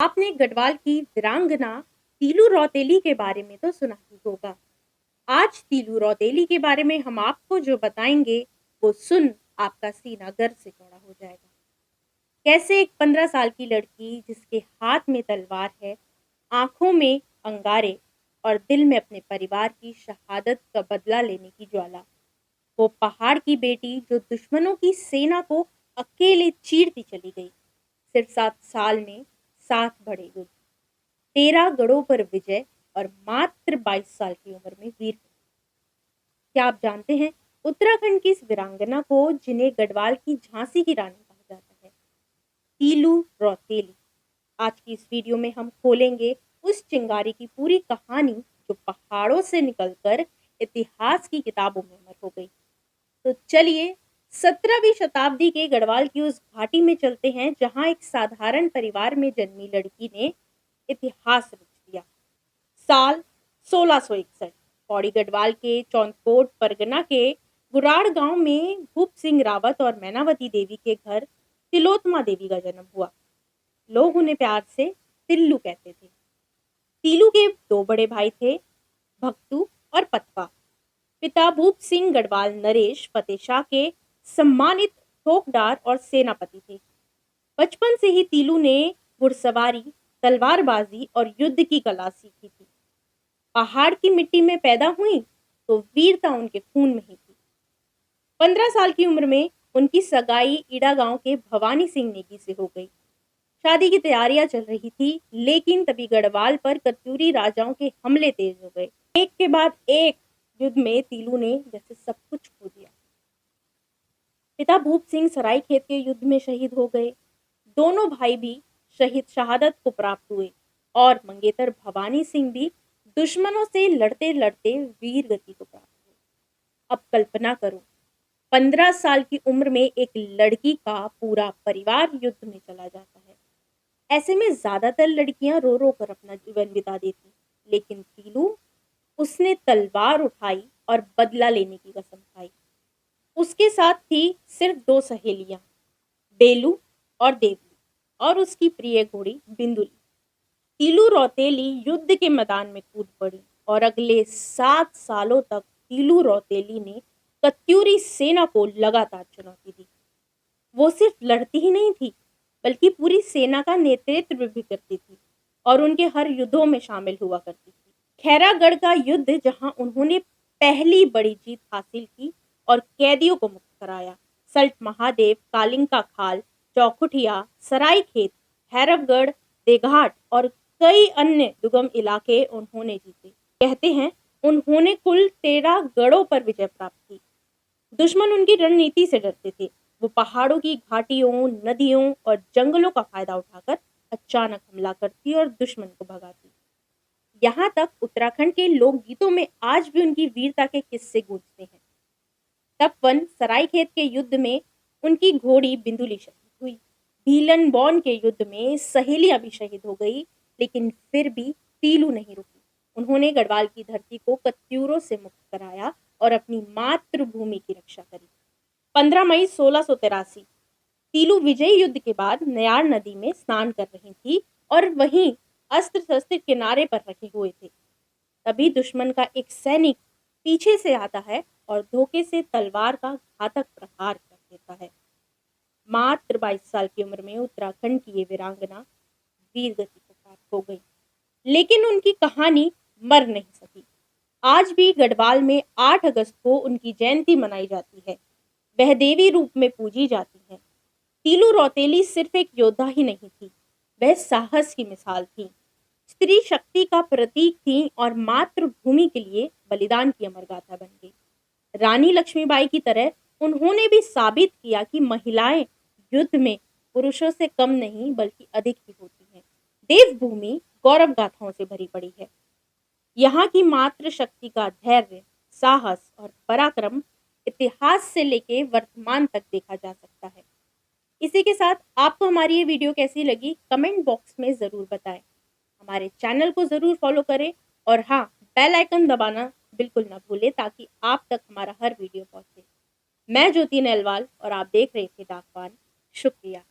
आपने गढ़वाल की वीरांगना तीलू रौतेली के बारे में तो सुना ही होगा। आज तीलू रौतेली के बारे में हम आपको जो बताएंगे वो सुन आपका सीना गर्व से चौड़ा हो जाएगा। कैसे एक 15 साल की लड़की जिसके हाथ में तलवार है, आंखों में अंगारे और दिल में अपने परिवार की शहादत का बदला लेने की ज्वाला, वो पहाड़ की बेटी जो दुश्मनों की सेना को अकेले चीरती चली गई। सिर्फ 7 साल में 7 बड़े युद्ध, 13 गढ़ों पर विजय और मात्र 22 साल की उम्र में वीर। क्या आप जानते हैं उत्तराखंड की इस वीरांगना को जिन्हें गढ़वाल की झांसी की रानी कहा जाता है, तीलू रौतेली। आज की इस वीडियो में हम खोलेंगे उस चिंगारी की पूरी कहानी जो पहाड़ों से निकलकर इतिहास की किताबों में अमर हो गई। तो चलिए 17वीं शताब्दी के गढ़वाल की उस घाटी में चलते हैं जहां एक साधारण परिवार में जन्मी लड़की ने इतिहास रच दिया। साल 1661 पौड़ी गढ़वाल के चौंतकोट परगना के गुराड़ गांव में भूप सिंह रावत और मैनावती देवी के घर तिलोत्तमा देवी का जन्म हुआ। लोग उन्हें प्यार से तिल्लू कहते थे। तीलू के 2 बड़े भाई थे, भक्तू और पतवा। पिता भूप सिंह गढ़वाल नरेश फतेशाह के सम्मानित थोकदार और सेनापति थे। बचपन से ही तीलू ने घुड़सवारी, तलवारबाजी और युद्ध की कला सीखी थी। पहाड़ की मिट्टी में पैदा हुई तो वीरता उनके खून में ही थी। 15 साल की उम्र में उनकी सगाई ईड़ा गांव के भवानी सिंह नेगी से हो गई। शादी की तैयारियां चल रही थी, लेकिन तभी गढ़वाल पर कत्यूरी राजाओं के हमले तेज हो गए। एक के बाद एक युद्ध में तीलू ने जैसे सब कुछ खो दिया। पिता भूप सिंह सरायखेत के युद्ध में शहीद हो गए। दोनों भाई भी शहादत को प्राप्त हुए और मंगेतर भवानी सिंह भी दुश्मनों से लड़ते लड़ते वीर गति को प्राप्त हुए। अब कल्पना करो, 15 साल की उम्र में एक लड़की का पूरा परिवार युद्ध में चला जाता है। ऐसे में ज्यादातर लड़कियां रो रो कर अपना जीवन बिता देती, लेकिन तीलू, उसने तलवार उठाई और बदला लेने की कसम खाई। उसके साथ थी सिर्फ 2 सहेलियां, बेलू और देवली, और उसकी प्रिय घोड़ी बिंदुली। तीलू रौतेली युद्ध के मैदान में कूद पड़ी और अगले 7 सालों तक तीलू रौतेली ने कत्यूरी सेना को लगातार चुनौती दी। वो सिर्फ लड़ती ही नहीं थी, बल्कि पूरी सेना का नेतृत्व भी करती थी और उनके हर युद्धों में शामिल हुआ करती थी। खैरागढ़ का युद्ध, जहां उन्होंने पहली बड़ी जीत हासिल की और कैदियों को मुक्त कराया। सल्ट महादेव, कालिंका खाल, चौखुटिया, सरायखेत, भैरवगढ़, देघाट और कई अन्य दुर्गम इलाके उन्होंने जीते। कहते हैं उन्होंने कुल 13 गढ़ों पर विजय प्राप्त की। दुश्मन उनकी रणनीति से डरते थे। वो पहाड़ों की घाटियों, नदियों और जंगलों का फायदा उठाकर अचानक हमला करती और दुश्मन को भगाती। यहाँ तक उत्तराखंड के लोकगीतों में आज भी उनकी वीरता के किस्से गूंजते हैं। तपवन सरायखेत के युद्ध में उनकी घोड़ी बिंदुली शहीद हुई। भीलन बौन के युद्ध में सहेलियां भी शहीद हो गई, लेकिन फिर भी तीलू नहीं रुकी। उन्होंने गढ़वाल की धरती को कत्यूरों से मुक्त कराया और अपनी मातृभूमि की रक्षा करी। 15 मई 1683 तीलू विजय युद्ध के बाद नयार नदी में स्नान कर रही थी और वहीं अस्त्र शस्त्र किनारे पर रखे हुए थे। तभी दुश्मन का एक सैनिक पीछे से आता है और धोखे से तलवार का घातक प्रहार कर देता है। मात्र 22 साल की उम्र में उत्तराखंड की ये वीरांगना वीर गति को प्राप्त हो गई, लेकिन उनकी कहानी मर नहीं सकी। आज भी गढ़वाल में 8 अगस्त को उनकी जयंती मनाई जाती है। वह देवी रूप में पूजी जाती है। तीलू रौतेली सिर्फ एक योद्धा ही नहीं थी, वह साहस की मिसाल थी, स्त्री शक्ति का प्रतीक थी और मातृभूमि के लिए बलिदान की अमर गाथा बन गई। रानी लक्ष्मीबाई की तरह उन्होंने भी साबित किया कि महिलाएं युद्ध में पुरुषों से कम नहीं बल्कि अधिक ही होती हैं। देवभूमि गौरव गाथाओं से भरी पड़ी है। यहाँ की मातृ शक्ति का धैर्य, साहस और पराक्रम इतिहास से लेके वर्तमान तक देखा जा सकता है। इसी के साथ आपको हमारी ये वीडियो कैसी लगी कमेंट बॉक्स में जरूर बताएं। हमारे चैनल को जरूर फॉलो करें और हाँ, बेल आइकन दबाना बिल्कुल ना भूलें ताकि आप तक हमारा हर वीडियो पहुंचे। मैं ज्योति नेलवाल और आप देख रहे थे डाकवान। शुक्रिया।